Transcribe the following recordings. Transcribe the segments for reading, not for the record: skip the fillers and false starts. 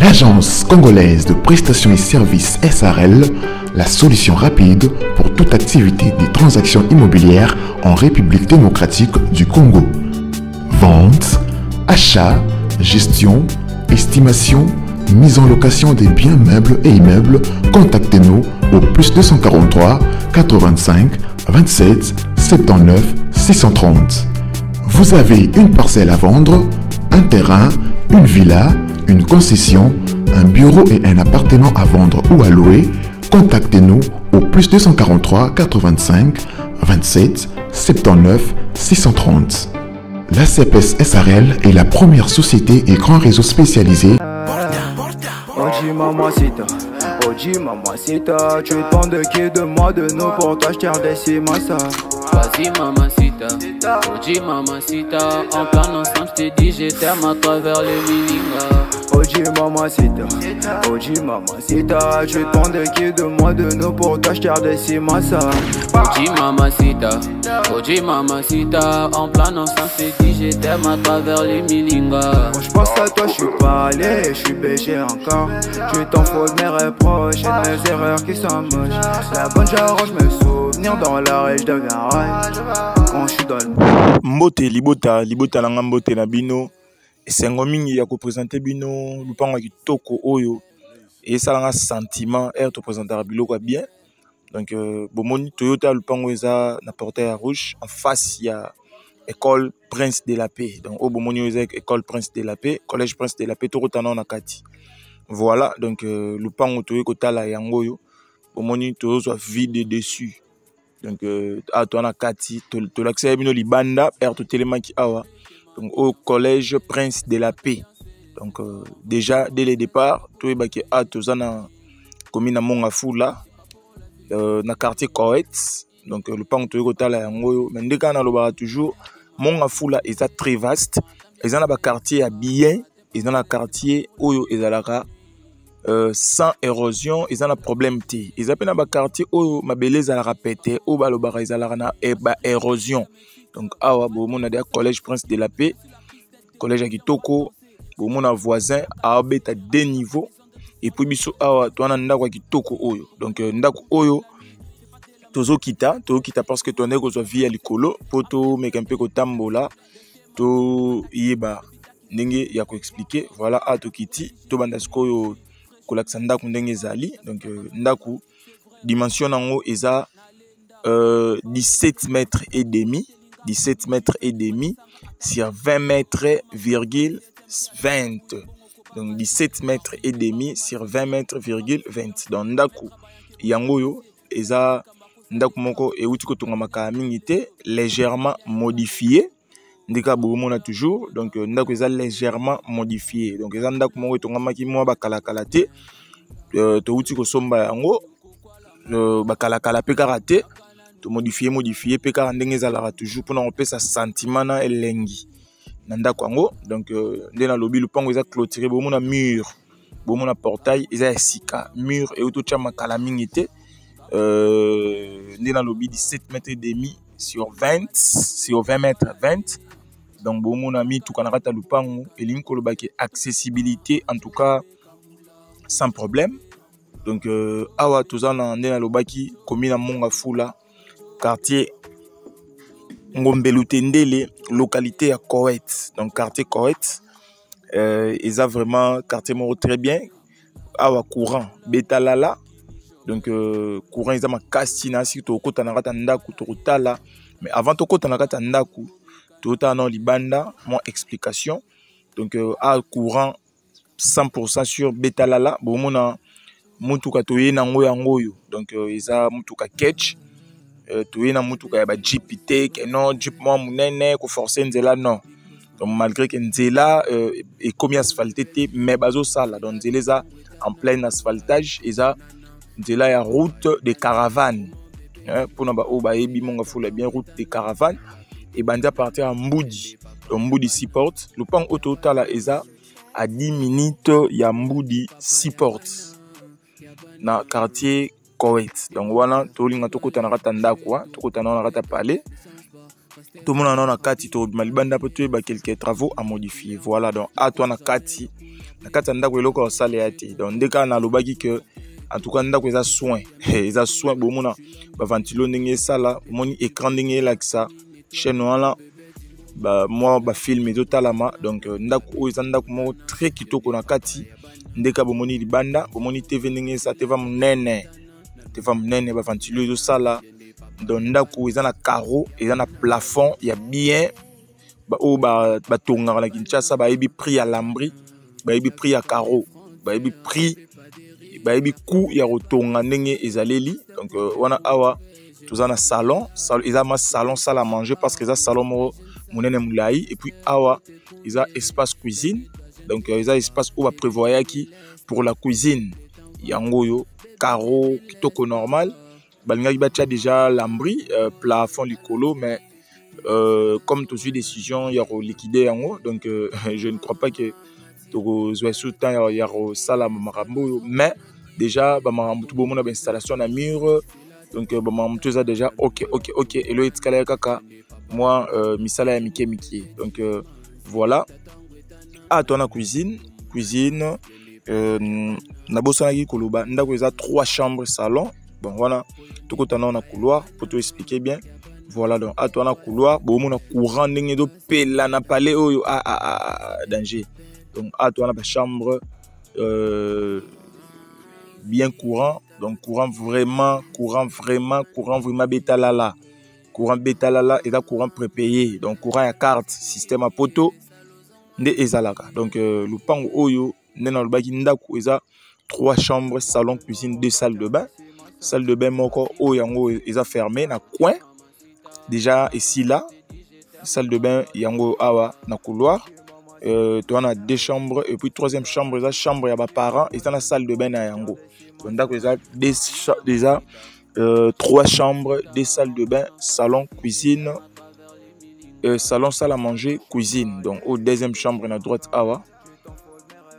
L'Agence congolaise de prestations et services SARL, la solution rapide pour toute activité des transactions immobilières en République démocratique du Congo. Vente, achat, gestion, estimation, mise en location des biens meubles et immeubles, contactez-nous au plus 243 85 27 79 630. Vous avez une parcelle à vendre, un terrain, une villa, une concession, un bureau et un appartement à vendre ou à louer, contactez-nous au plus 243 85 27 79 630. La CPS SARL est la première société et grand réseau spécialisé. Oji mamacita, tu es tant de qui de moi de nous pour toi je t'ai redessi massa. Vas-y mamacita, Oji mamacita, en plein ensemble je t'ai dit j'ai terme à travers les miningas. Oji mamacita, tu es tant de qui de moi de nous pour toi je t'ai redessi massa. Oji mamacita, en plein ensemble je t'ai dit j'ai terme à travers les miningas. Quand je pense à toi je suis pas allé, je suis BG encore. Tu t'en fous de mes reproches et de mes erreurs qui sont moches. La bonne j'arrange mes souvenirs dans la rue, je deviens rage quand je suis dans le Mbote libota langa mbote na bino esengo mingi ya kopresenter bino lupango kitoko oyo et ça langa sentiment er to présenter biloko bien. Donc bomoni Toyota lupango eza na portail rouge en face ya école Prince de la Paix. Donc au bomoni eza école Prince de la Paix, collège Prince de la Paix to rotana na kati. Voilà, donc lupango toye kotala yango yo bomoni to soit vide dessus. Donc à toi na kati to l'accès bino libanda er to telemaki awa. Donc au collège Prince de la Paix. Donc déjà dès le départ to ebaki a tozana commune Mongafula na quartier Koet. Donc le pan to kotala yango yo mais ndeka na lobara toujours Mongafula eza très vaste. Eza na ba quartier ya bien, eza na quartier oyo ezalaka sans érosion, ils ont un problème té. Ils appellent un quartier où ma beleza a répété, où balobara ils ont na érosion. Donc awa bon a des collège Prince de la Paix, collège à Kitoko, bon a voisin à à deux niveaux et puis biso awa toi na ndako Kitoko oyo. Donc ndako oyo tozo kita parce que ton ego soit vie à l'écolo, poto mais un peu kotambola to yeba ndenge ya ko expliquer. Voilà a to kiti to bandasko yo kolakisa ndaku ndenge ezali. Donc ndaku dimension nango eza 17 mètres et demi sur 20 mètres virgule 20. Donc 17 mètres et demi sur 20 mètres virgule 20. Donc ndaku yango yo eza ndaku moko euti kotonga makala mingi te, légèrement modifié. Ndeka bomona toujours, donc ndako eza légèrement modifié. Donc eza ndako moko etonga maki mwa bakala kala te, to uti ko somba yango bakala pe karaté, to modifier pe kara ndenge ezalaka toujours pour na opesa sentiment na elengi na ndako yango. Donc ndena lobi lupango eza clôturé, bomona mur, bomona portail eza esika mur et auto tcha makala mingi te. Ndena lobi 17 mètres et demi sur 20 mètres 20. Donc bon mon ami tout kanakata lupango et linko lobaki accessibilité en tout cas sans problème. Donc awa tozana ndena lobaki commune Mongafula, quartier Ngombelutendele, localité à Koet. Donc quartier Koet ils a vraiment quartier moro très bien. Awa courant betalala. Donc courant ils a ma kastina si to kota nakata ndaku to tala, mais avant to kota nakata ndaku Toyota non libanda, mon explication. Donc à courant 100% sur Betalala, bon mona mutuka toye na ngoyo. Donc ils a mutuka catch, toye na mutuka ya ba jeep take, non jeep mo munene ko forcer nzela non. Donc malgré que nzela est comme asphalté té, mais bazo sala donc nzela en plein asphaltage, ils a nzela ya route de caravane. Pour na ba o ba ebi Mongafula bien route de caravane. Et bandi à partir à Mboudi. Mboudi 6 portes. Le pan auto la eza à 10 minutes il y a Mboudi 6 portes. Dans quartier Koweït. Donc voilà, to linga to kota na rata ndako, to kota na rata palais. tout le monde en a kati to malibanda peut tuer quelques travaux à modifier. Voilà donc à toi na kati anda ko eloko sale yati. Donc dès qu'on a le bagi que en tout cas anda ko za soin. Ils soin bo mona ba ventilo ndenge sala, moni écran ndenge la ça. Chaîne wala ba moi ba film totalama donc ndako ndako mo très kitoko na kati ndeka bo moni libanda bo moni TV ndenge ça te va munene ba ventilo zo sala. Donc ndako eza na carreau eza na plafond ya bien ba o ba tonga na Kinshasa ba yebi prix ya lambri ba yebi prix ya carreau ba yebi prix ba yebi coût ya rotonga ndenge ezaleli. Donc wana awa toza na salon eza ma salon salle à manger parce que eza salon mo munene mulai et puis awa eza espace cuisine. Donc eza espace où va prévoir qui pour la cuisine yango yo carreau kitoko normal. Il y a déjà l'ambri, plafond likolo, mais comme tout suit décision, il y a liquidé en haut. Donc je ne crois pas que tout ce temps il y a ça marambo. Mais déjà, tout le monde a installation à mur. Donc tout ça déjà ok. Et le escalier kaka, moi misala ya miki. Donc voilà. Ah toi na cuisine. Na bossa na koloba. Ndako eza 3 chambres salon. Bon voilà, tout côté on a couloir pour te expliquer bien. Voilà donc à toi on a couloir, bon on a courant ndenge do pela na palais oyo danger. Donc à toi on a chambre bien courant, donc courant vraiment bêta lala. Courant bêta lala et là courant prépayé. Donc courant à carte, système à poteau nde ezalaka. Donc le pango oyo nena le baki ndako eza 3 chambres, salon, cuisine, 2 salles de bain. Salle de bain moko o yango ils a fermé na coin déjà ici là salle de bain yango awa na couloir tu as 2 chambres et puis 3e chambre la chambre ya ba parents et la salle de bain na yango donc déjà 3 chambres, 2 salles de bain, salon, cuisine, salon, salle à manger, cuisine. Donc au 2e chambre à droite awa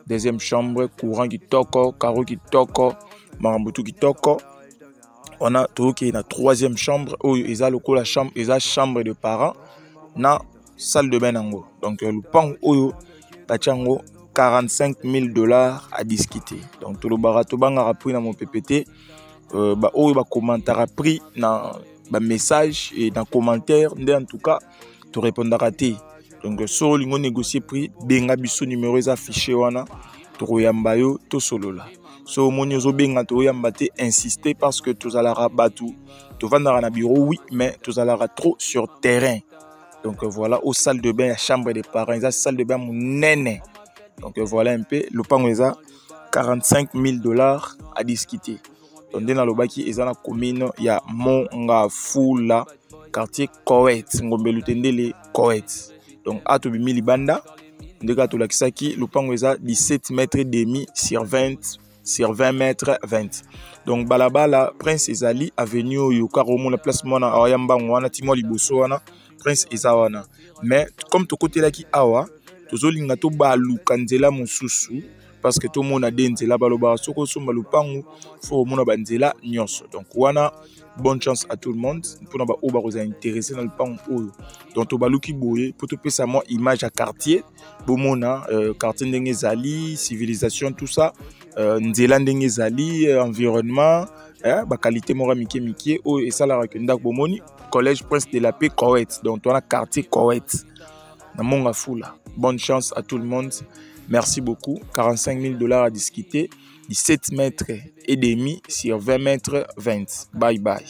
2e chambre, courant qui toque, carreau qui toque, marambutu qui toque. On a tout qui est la 3e chambre où ils ont le la chambre, ils ont chambre de parents, na salle de bain nango. Donc le pan où tachango $45,000 à discuter. Donc tout le barato banga a pris dans mon PPT, bah où il va commenter a pris dans message et dans commentaire, en tout cas tu répondras raté. Donc sur l'ingo négocier prix, benga biso numéro est affiché wana, to yamba yo to solo là. So monyozo benga to yamba te insister parce que tu allons rabattre, tu vas dans un bureau oui, mais tu allons trop sur terrain. Donc voilà, aux salles de bain, la chambre des parents, la salle de bain mon néné. Donc voilà un peu, le pan est à $45,000 à discuter. Donc dans le baki, il y a la commune, il y a Mongafula, quartier Koweït, Ngombelutendele Koweït. Donc à Tobi Milibanda, de Gatolakisaki, le pan est à 17 mètres et demi sur 20 mètres 20. Donc balabala Prince Ezali avenue Yokaromo la place mona Ayamba wana Timo Liboso wana Prince Ezawana. Mais comme to côté là qui awa tozolinga to balu kanzela mususu parce que tout le monde a des nzela baloba soko somba lupangu faut mona banzela nyonso. Donc wana bonne chance à tout le monde pour na ba oba ko intéressé dans le pangu oyo. Donc to baluki boye pour te pesa moi image à quartier bomona quartier ndenge Zali civilisation tout ça nzela ndenge Zali environnement ba qualité mora miki o et ça la rakenda bomoni collège Prince de la Paix Koweït. Donc on a quartier Koweït na Mongafula. Bonne chance à tout le monde. Merci beaucoup. $45,000 à discuter. 17 mètres et demi sur 20 mètres 20. Bye bye.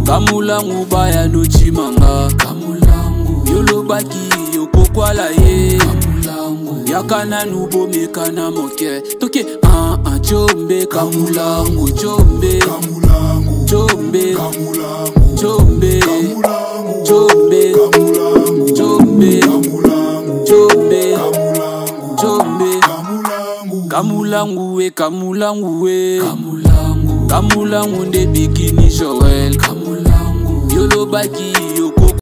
Kamulangu baya no chimanga. Kamulangu yolo baki yoko kwala ye. Kamulangu yakana nubo mekana moke. Toke chombe kamulangu chombe. Kamulangu chombe. Kamulangu chombe. Kamulangu chombe. Kamulangu chombe. Kamulangu we Kamulangu nde bikini Joel Kamulangu yolo baki yoko